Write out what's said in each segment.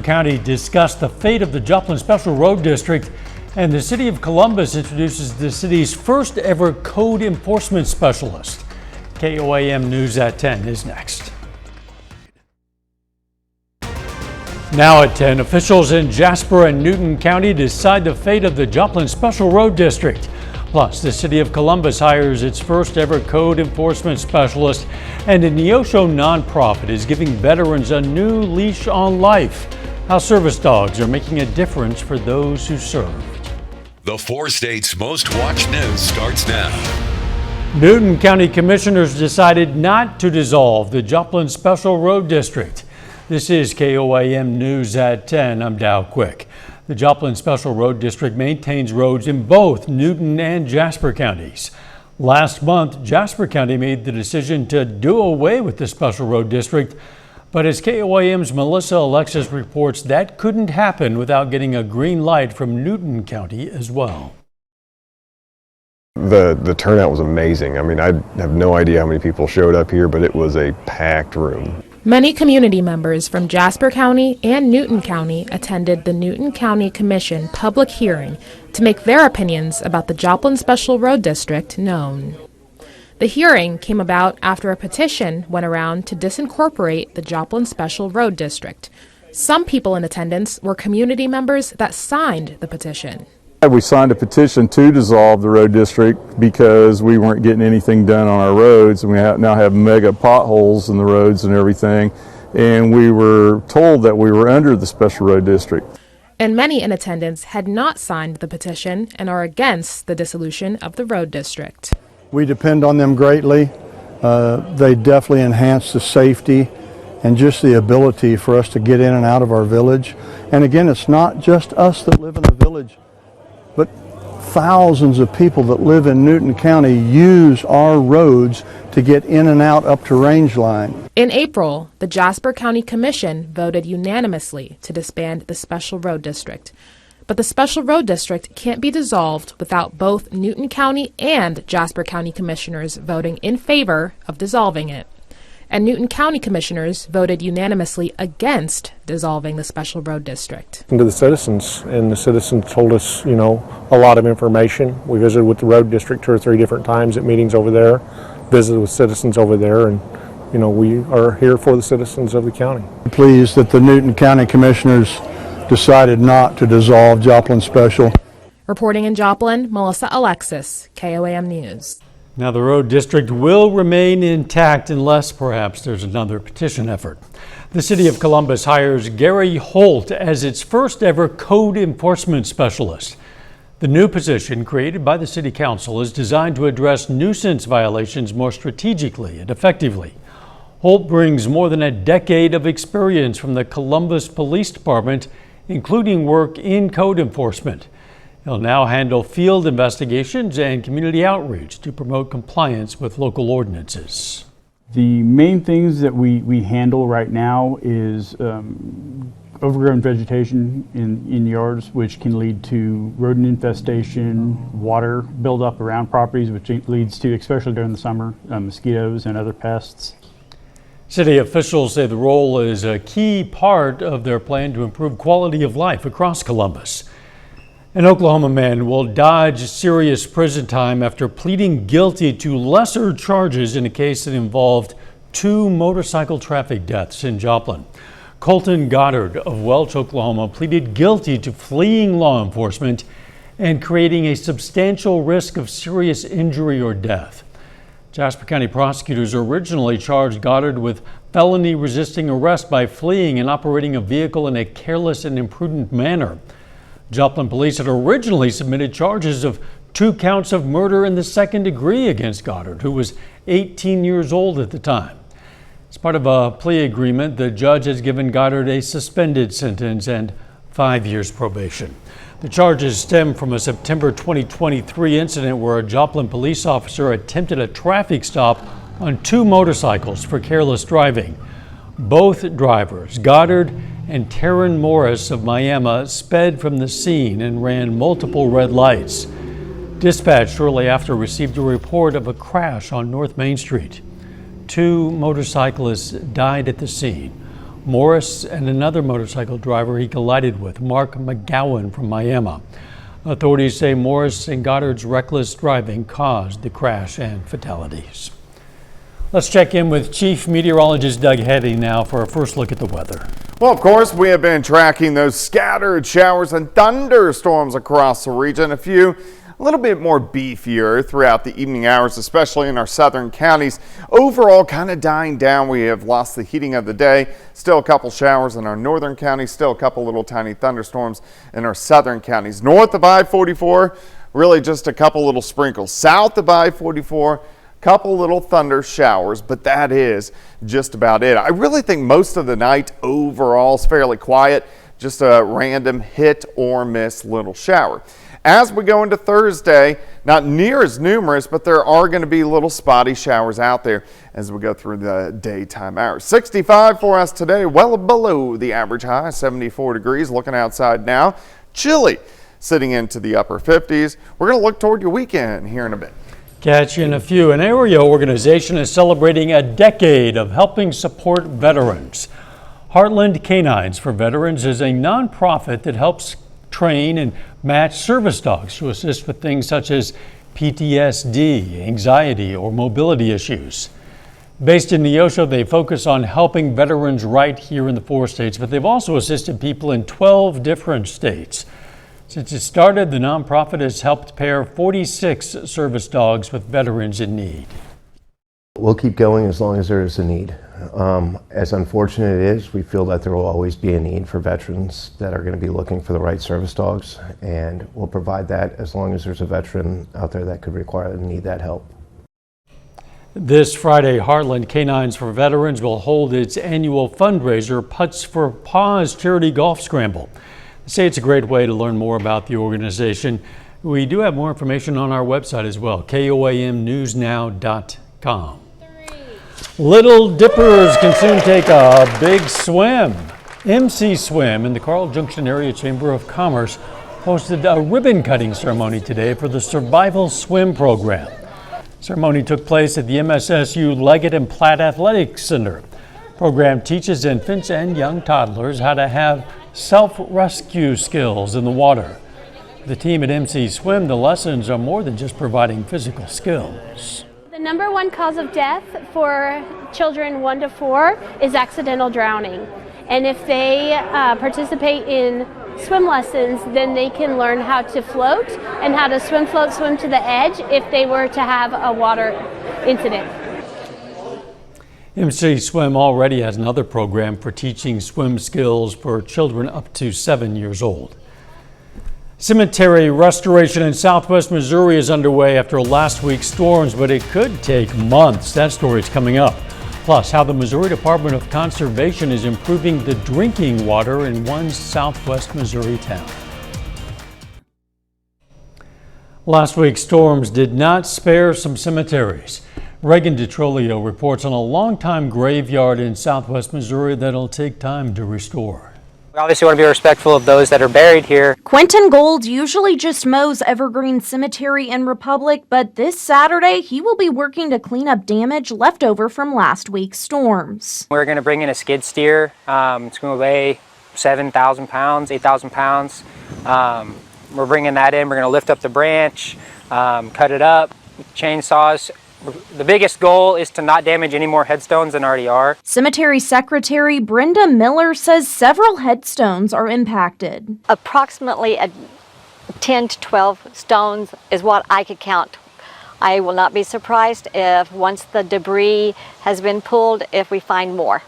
County discussed the fate of the Joplin Special Road District, and the city of Columbus introduces the city's first ever code enforcement specialist. KOAM News at 10 is next. Now at 10, officials in Jasper and Newton County decide the fate of the Joplin Special Road District. Plus, the city of Columbus hires its first ever code enforcement specialist, and a Neosho nonprofit is giving veterans a new leash on life. How service dogs are making a difference for those who serve. The 4 states' most watched news starts now. Newton County Commissioners decided not to dissolve the Joplin Special Road District. This is KOAM News at 10. I'm Dow Quick. The Joplin Special Road District maintains roads in both Newton and Jasper counties. Last month, Jasper County made the decision to do away with the Special Road District. But as KOAM's Melissa Alexis reports, that couldn't happen without getting a green light from Newton County as well. The turnout was amazing. I mean, I have no idea how many people showed up here, but it was a packed room. Many community members from Jasper County and Newton County attended the Newton County Commission public hearing to make their opinions about the Joplin Special Road District known. The hearing came about after a petition went around to disincorporate the Joplin Special Road District. Some people in attendance were community members that signed the petition. We signed a petition to dissolve the road district because we weren't getting anything done on our roads, and we now have mega potholes in the roads and everything, and we were told that we were under the special road district. And many in attendance had not signed the petition and are against the dissolution of the road district. We depend on them greatly. They definitely enhance the safety and just the ability for us to get in and out of our village. And again, it's not just us that live in the village, but thousands of people that live in Newton County use our roads to get in and out up to range line. In April, the Jasper County Commission voted unanimously to disband the Special Road District. But the Special Road District can't be dissolved without both Newton County and Jasper County Commissioners voting in favor of dissolving it. And Newton County Commissioners voted unanimously against dissolving the Special Road District. To the citizens, and the citizens told us, a lot of information. We visited with the road district 2 or 3 different times at meetings over there, visited with citizens over there, and we are here for the citizens of the county. Pleased that the Newton County Commissioners decided not to dissolve Joplin Special. Reporting in Joplin, Melissa Alexis, KOAM News. Now, the road district will remain intact unless perhaps there's another petition effort. The city of Columbus hires Gary Holt as its first ever code enforcement specialist. The new position, created by the city council, is designed to address nuisance violations more strategically and effectively. Holt brings more than a decade of experience from the Columbus Police Department, including work in code enforcement. He'll now handle field investigations and community outreach to promote compliance with local ordinances. The main things that we handle right now is overgrown vegetation in yards, which can lead to rodent infestation, water buildup around properties, which leads to, especially during the summer, mosquitoes and other pests. City officials say the role is a key part of their plan to improve quality of life across Columbus. An Oklahoma man will dodge serious prison time after pleading guilty to lesser charges in a case that involved 2 motorcycle traffic deaths in Joplin. Colton Goddard of Welch, Oklahoma, pleaded guilty to fleeing law enforcement and creating a substantial risk of serious injury or death. Jasper County prosecutors originally charged Goddard with felony resisting arrest by fleeing and operating a vehicle in a careless and imprudent manner. Joplin police had originally submitted charges of 2 counts of murder in the 2nd degree against Goddard, who was 18 years old at the time. As part of a plea agreement, the judge has given Goddard a suspended sentence and 5 years probation. The charges stem from a September 2023 incident where a Joplin police officer attempted a traffic stop on 2 motorcycles for careless driving. Both drivers, Goddard and Taryn Morris of Miami, sped from the scene and ran multiple red lights. Dispatch shortly after received a report of a crash on North Main Street. 2 motorcyclists died at the scene. Morris and another motorcycle driver he collided with, Mark McGowan from Miami. Authorities say Morris and Goddard's reckless driving caused the crash and fatalities. Let's check in with Chief Meteorologist Doug Heddy now for a first look at the weather. Well, of course, we have been tracking those scattered showers and thunderstorms across the region. A few a little bit more beefier throughout the evening hours, especially in our southern counties. Overall, kind of dying down. We have lost the heating of the day. Still a couple showers in our northern counties. Still a couple little tiny thunderstorms in our southern counties. North of I-44, really just a couple little sprinkles. South of I-44, couple little thunder showers, but that is just about it. I really think most of the night overall is fairly quiet, just a random hit or miss little shower. As we go into Thursday, not near as numerous, but there are going to be little spotty showers out there as we go through the daytime hours. 65 for us today, well below the average high, 74 degrees. Looking outside now, chilly, sitting into the upper 50s. We're going to look toward your weekend here in a bit. Catch you in a few. An area organization is celebrating a decade of helping support veterans. Heartland Canines for Veterans is a nonprofit that helps train and match service dogs to assist with things such as PTSD, anxiety, or mobility issues. Based in Neosho, they focus on helping veterans right here in the 4 states, but they've also assisted people in 12 different states. Since it started, the nonprofit has helped pair 46 service dogs with veterans in need. We'll keep going as long as there is a need. As unfortunate it is, we feel that there will always be a need for veterans that are going to be looking for the right service dogs, and we'll provide that as long as there's a veteran out there that could require and need that help. This Friday, Heartland Canines for Veterans will hold its annual fundraiser, Putts for Paws charity golf scramble. They say it's a great way to learn more about the organization. We do have more information on our website as well, KOAMnewsnow.com. Little dippers can soon take a big swim. MC Swim in the Carl Junction Area Chamber of Commerce hosted a ribbon cutting ceremony today for the Survival Swim program. The ceremony took place at the MSSU Leggett and Platt Athletic Center. The program teaches infants and young toddlers how to have self-rescue skills in the water. For the team at MC Swim, the lessons are more than just providing physical skills. The number one cause of death for children 1 to 4 is accidental drowning. And if they participate in swim lessons, then they can learn how to float and how to swim, float, swim to the edge if they were to have a water incident. MC Swim already has another program for teaching swim skills for children up to 7 years old. Cemetery restoration in southwest Missouri is underway after last week's storms, but it could take months. That story is coming up. Plus, how the Missouri Department of Conservation is improving the drinking water in one southwest Missouri town. Last week's storms did not spare some cemeteries. Reagan DeTrolio reports on a longtime graveyard in southwest Missouri that'll take time to restore. We obviously want to be respectful of those that are buried here. Quentin Gold usually just mows Evergreen Cemetery in Republic, but this Saturday he will be working to clean up damage left over from last week's storms. We're going to bring in a skid steer. It's going to weigh 7,000 pounds, 8,000 pounds. We're bringing that in. We're going to lift up the branch, cut it up, chainsaws. The biggest goal is to not damage any more headstones than already are. Cemetery Secretary Brenda Miller says several headstones are impacted. Approximately 10 to 12 stones is what I could count. I will not be surprised if once the debris has been pulled, if we find more.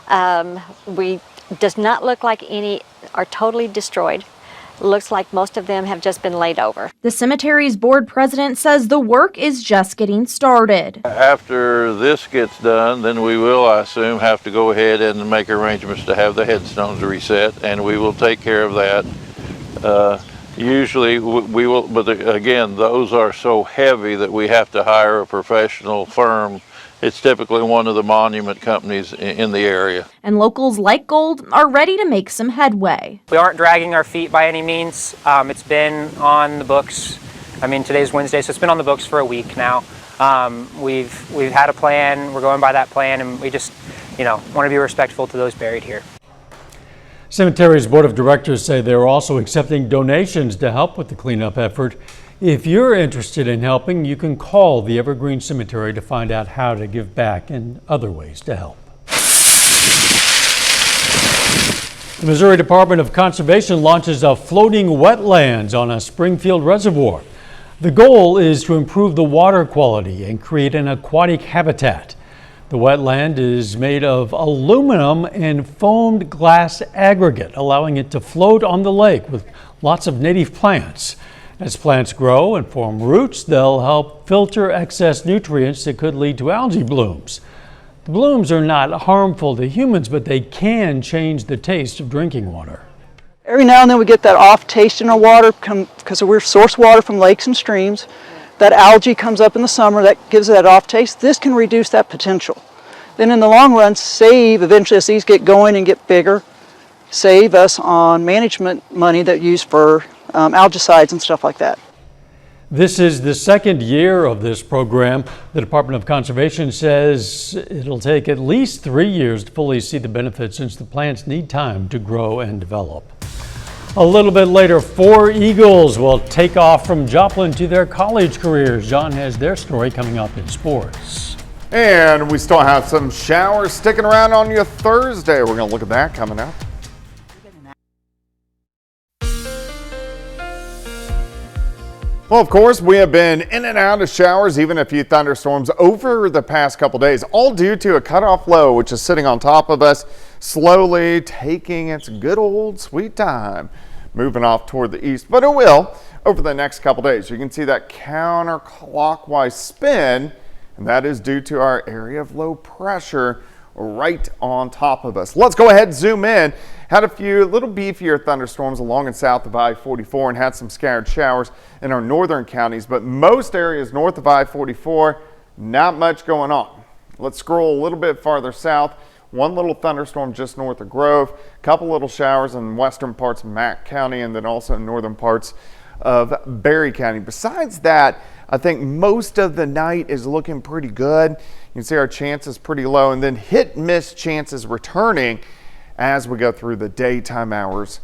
Does not look like any are totally destroyed. Looks like most of them have just been laid over. The cemetery's board president says the work is just getting started. After this gets done, then we will, I assume, have to go ahead and make arrangements to have the headstones reset, and we will take care of that. Usually we will, but again, those are so heavy that we have to hire a professional firm. It's typically one of the monument companies in the area. And locals like Gold are ready to make some headway. We aren't dragging our feet by any means. It's been on the books. I mean, today's Wednesday, so it's been on the books for a week now. We've had a plan. We're going by that plan, and we just, want to be respectful to those buried here. Cemetery's board of directors say they're also accepting donations to help with the cleanup effort. If you're interested in helping, you can call the Evergreen Cemetery to find out how to give back and other ways to help. The Missouri Department of Conservation launches a floating wetlands on a Springfield reservoir. The goal is to improve the water quality and create an aquatic habitat. The wetland is made of aluminum and foamed glass aggregate, allowing it to float on the lake with lots of native plants. As plants grow and form roots, they'll help filter excess nutrients that could lead to algae blooms. The blooms are not harmful to humans, but they can change the taste of drinking water. Every now and then we get that off taste in our water because we're source water from lakes and streams. That algae comes up in the summer, that gives it that off taste. This can reduce that potential. Then in the long run, save, eventually as these get going and get bigger, save us on management money that we use for algicides and stuff like that. This is the second year of this program. The Department of Conservation says it'll take at least 3 years to fully see the benefits since the plants need time to grow and develop. A little bit later, 4 Eagles will take off from Joplin to their college careers. John has their story coming up in sports. And we still have some showers sticking around on your Thursday. We're going to look at that coming up. Well, of course, we have been in and out of showers, even a few thunderstorms over the past couple days, all due to a cutoff low, which is sitting on top of us, slowly taking its good old sweet time, moving off toward the east. But it will over the next couple days. You can see that counterclockwise spin, and that is due to our area of low pressure right on top of us. Let's go ahead and zoom in. Had a few little beefier thunderstorms along and south of I-44 and had some scattered showers in our northern counties, but most areas north of I-44, not much going on. Let's scroll a little bit farther south. One little thunderstorm just north of Grove, a couple little showers in western parts of Mack County and then also in northern parts of Berry County. Besides that, I think most of the night is looking pretty good. You can see our chances pretty low, and then hit-miss chances returning as we go through the daytime hours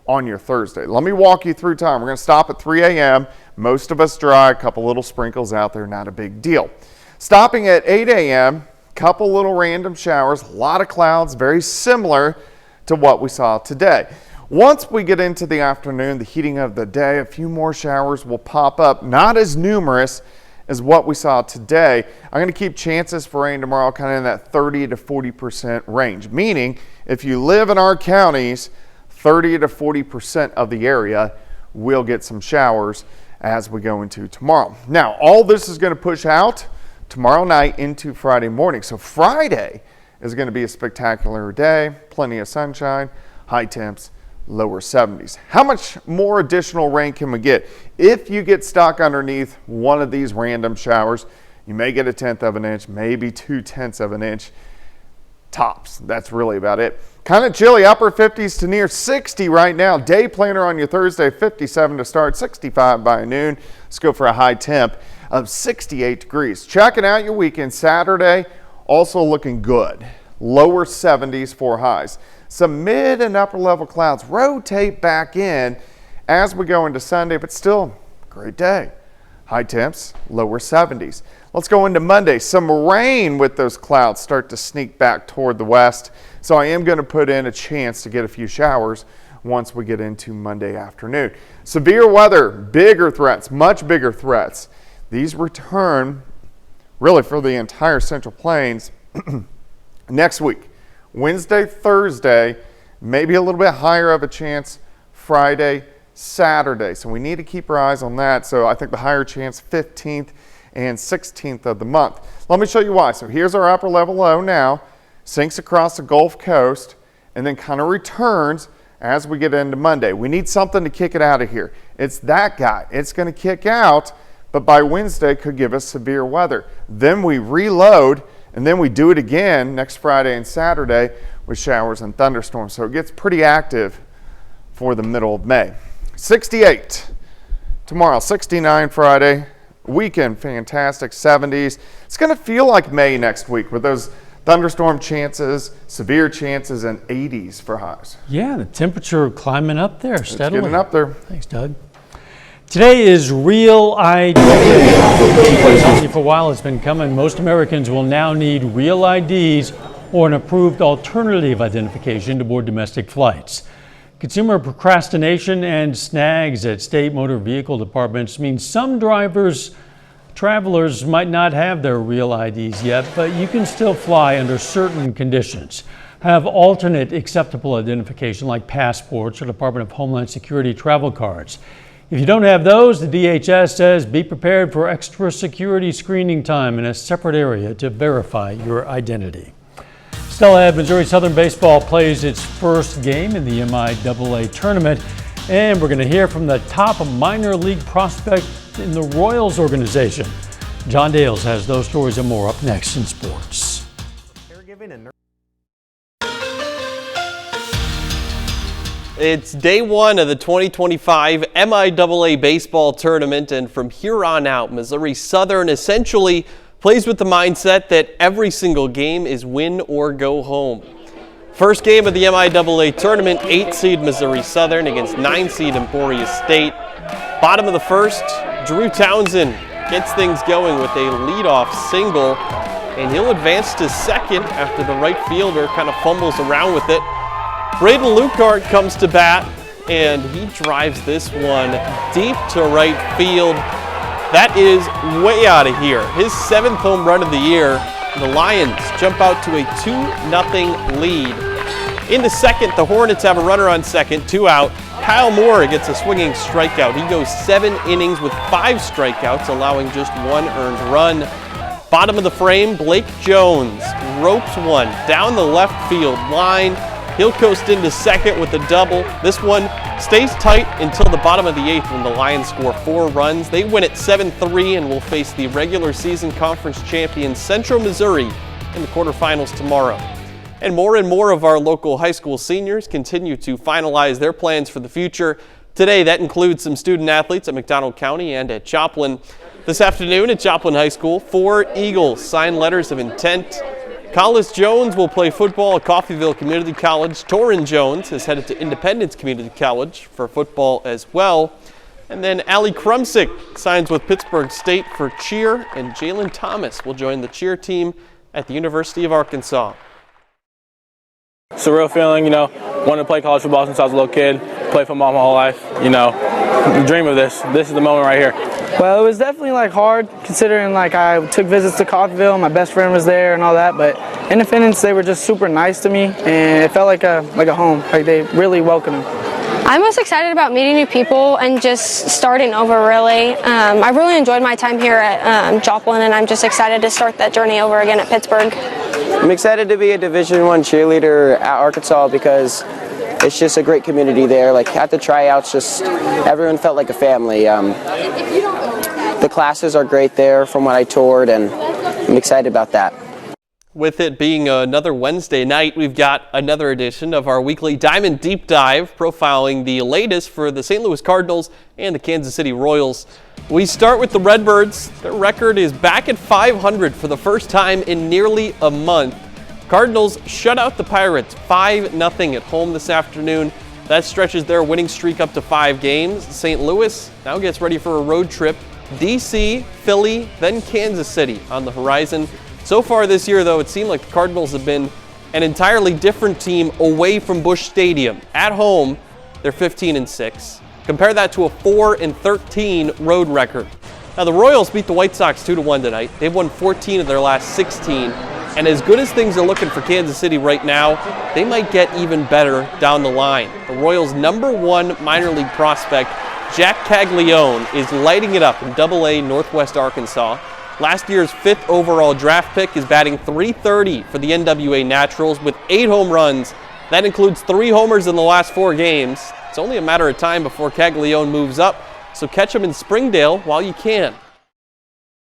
on your Thursday. Let me walk you through time. We're going to stop at 3 a.m. Most of us dry, a couple little sprinkles out there, not a big deal. Stopping at 8 a.m., couple little random showers, a lot of clouds, very similar to what we saw today. Once we get into the afternoon, the heating of the day, a few more showers will pop up, not as numerous as what we saw today. I'm going to keep chances for rain tomorrow kind of in that 30 to 40% range, meaning if you live in our counties, 30 to 40% of the area will get some showers as we go into tomorrow. Now, all this is going to push out tomorrow night into Friday morning. So Friday is going to be a spectacular day, plenty of sunshine, high temps, lower 70s. How much more additional rain can we get? If you get stuck underneath one of these random showers, you may get 1/10 of an inch, maybe 2/10 of an inch tops. That's really about it. Kind of chilly, upper 50s to near 60 right now. Day planner on your Thursday, 57 to start, 65 by noon. Let's go for a high temp of 68 degrees. Checking out your weekend. Saturday, also looking good. Lower 70s for highs. Some mid and upper level clouds rotate back in as we go into Sunday, but still great day. High temps, lower 70s. Let's go into Monday. Some rain with those clouds start to sneak back toward the west. So I am going to put in a chance to get a few showers once we get into Monday afternoon. Severe weather, bigger threats, much bigger threats. These return really for the entire Central Plains next week. Wednesday, Thursday, maybe a little bit higher of a chance Friday, Saturday. So we need to keep our eyes on that. So I think the higher chance 15th and 16th of the month. Let me show you why. So here's our upper level low now, sinks across the Gulf Coast and then kind of returns as we get into Monday. We need something to kick it out of here. It's that guy. It's going to kick out, but by Wednesday could give us severe weather. Then we reload and then we do it again next Friday and Saturday with showers and thunderstorms. So it gets pretty active for the middle of May. 68 tomorrow, 69 Friday. Weekend, fantastic, 70s. It's going to feel like May next week with those Thunderstorm chances, severe chances, and 80s for highs. Yeah, the temperature climbing up there steadily. It's getting up there. Thanks, Doug. Today is Real ID Day. For a while it's been coming. Most Americans will now need real IDs or an approved alternative identification to board domestic flights. Consumer procrastination and snags at state motor vehicle departments mean some travelers might not have their real IDs yet, but you can still fly under certain conditions. Have alternate acceptable identification like passports or Department of Homeland Security travel cards. If you don't have those, the DHS says be prepared for extra security screening time in a separate area to verify your identity. Still ahead, Missouri Southern Baseball plays its first game in the MIAA tournament, and we're going to hear from the top minor league prospect in the Royals organization. John Dales has those stories and more up next in sports. It's day one of the 2025 MIAA baseball tournament, and from here on out, Missouri Southern essentially plays with the mindset that every single game is win or go home. First game of the MIAA tournament, 8-seed Missouri Southern against 9-seed Emporia State. Bottom of the first, Drew Townsend gets things going with a leadoff single, and he'll advance to second after the right fielder kind of fumbles around with it. Braden Lucart comes to bat, and he drives this one deep to right field. That is way out of here. His 7th home run of the year. The Lions jump out to a 2-0 lead. In the second, the Hornets have a runner on second, 2 out. Kyle Moore gets a swinging strikeout. He goes 7 innings with 5 strikeouts, allowing just 1 earned run. Bottom of the frame, Blake Jones ropes one down the left field line. He'll coast into second with a double. This one stays tight until the bottom of the 8th when the Lions score 4 runs. They win at 7-3 and will face the regular season conference champion Central Missouri in the quarterfinals tomorrow. And more of our local high school seniors continue to finalize their plans for the future. Today, that includes some student athletes at McDonald County and at Joplin. This afternoon at Joplin High School, 4 Eagles sign letters of intent. Collis Jones will play football at Coffeyville Community College. Torrin Jones is headed to Independence Community College for football as well. And then Allie Krumsick signs with Pittsburgh State for cheer, and Jalen Thomas will join the cheer team at the University of Arkansas. Surreal feeling, wanted to play college football since I was a little kid, played football my whole life, dream of this. This is the moment right here. Well, it was definitely hard considering I took visits to Coffeyville, my best friend was there and all that, but Independence, they were just super nice to me and it felt like a home, they really welcomed me. I'm most excited about meeting new people and just starting over, really. I really enjoyed my time here at Joplin, and I'm just excited to start that journey over again at Pittsburgh. I'm excited to be a Division I cheerleader at Arkansas because it's just a great community there. At the tryouts, everyone felt like a family. The classes are great there from what I toured, and I'm excited about that. With it being another Wednesday night, we've got another edition of our weekly Diamond Deep Dive, profiling the latest for the St. Louis Cardinals and the Kansas City Royals. We start with the Redbirds. Their record is back at 500 for the first time in nearly a month. Cardinals shut out the Pirates 5-0 at home this afternoon. That stretches their winning streak up to 5 games. St. Louis now gets ready for a road trip. DC, Philly, then Kansas City on the horizon. So far this year, though, it seemed like the Cardinals have been an entirely different team away from Busch Stadium. At home, they're 15-6. Compare that to a 4-13 road record. Now, the Royals beat the White Sox 2-1 tonight. They've won 14 of their last 16. And as good as things are looking for Kansas City right now, they might get even better down the line. The Royals' #1 minor league prospect, Jack Caglione, is lighting it up in AA Northwest Arkansas. Last year's 5th overall draft pick is batting .330 for the NWA Naturals with 8 home runs. That includes 3 homers in the last 4 games. It's only a matter of time before Caglione moves up, so catch him in Springdale while you can.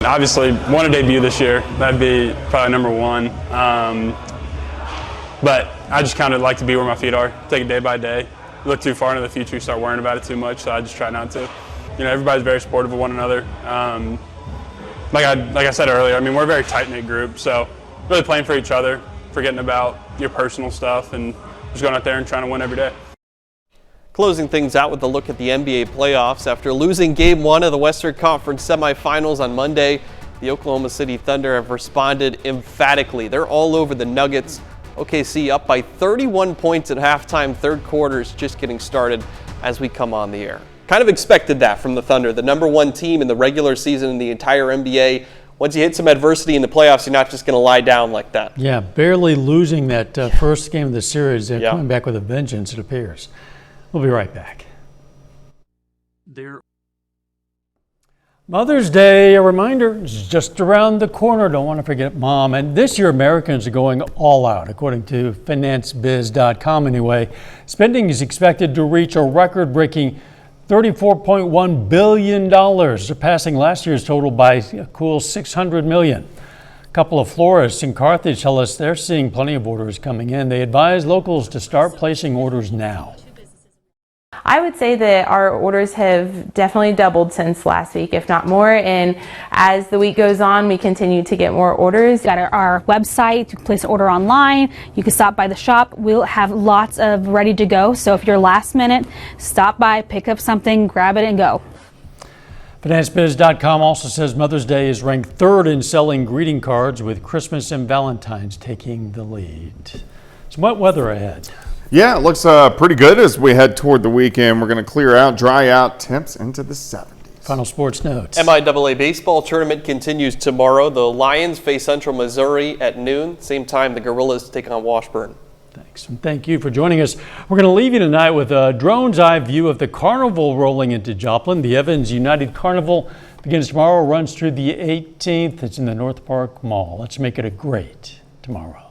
Obviously, want to debut this year. That'd be probably #1. But I just kind of like to be where my feet are, take it day by day. Look too far into the future, you start worrying about it too much, so I just try not to. Everybody's very supportive of one another. Like I said earlier, we're a very tight-knit group, so really playing for each other. forgetting about your personal stuff and just going out there and trying to win every day. Closing things out with a look at the NBA playoffs. After losing Game 1 of the Western Conference semifinals on Monday, the Oklahoma City Thunder have responded emphatically. They're all over the Nuggets. OKC up by 31 points at halftime. Third quarter is just getting started as we come on the air. Kind of expected that from the Thunder, the #1 team in the regular season in the entire NBA. Once you hit some adversity in the playoffs, you're not just going to lie down like that. Yeah, barely losing that first game of the series. They're coming back with a vengeance, it appears. We'll be right back. Mother's Day, a reminder, is just around the corner. Don't want to forget Mom. And this year, Americans are going all out, according to financebiz.com anyway. Spending is expected to reach a record-breaking $34.1 billion, surpassing last year's total by a cool $600 million. A couple of florists in Carthage tell us they're seeing plenty of orders coming in. They advise locals to start placing orders now. I would say that our orders have definitely doubled since last week, if not more. And as the week goes on, we continue to get more orders. Got our website, you can place an order online. You can stop by the shop. We'll have lots of ready to go. So if you're last minute, stop by, pick up something, grab it and go. FinanceBiz.com also says Mother's Day is ranked third in selling greeting cards, with Christmas and Valentine's taking the lead. Some wet weather ahead. Yeah, it looks pretty good as we head toward the weekend. We're going to clear out, dry out, temps into the 70s. Final sports notes. MIAA baseball tournament continues tomorrow. The Lions face Central Missouri at noon. Same time, the Gorillas take on Washburn. Thanks, and thank you for joining us. We're going to leave you tonight with a drone's eye view of the carnival rolling into Joplin. The Evans United Carnival begins tomorrow, runs through the 18th. It's in the North Park Mall. Let's make it a great tomorrow.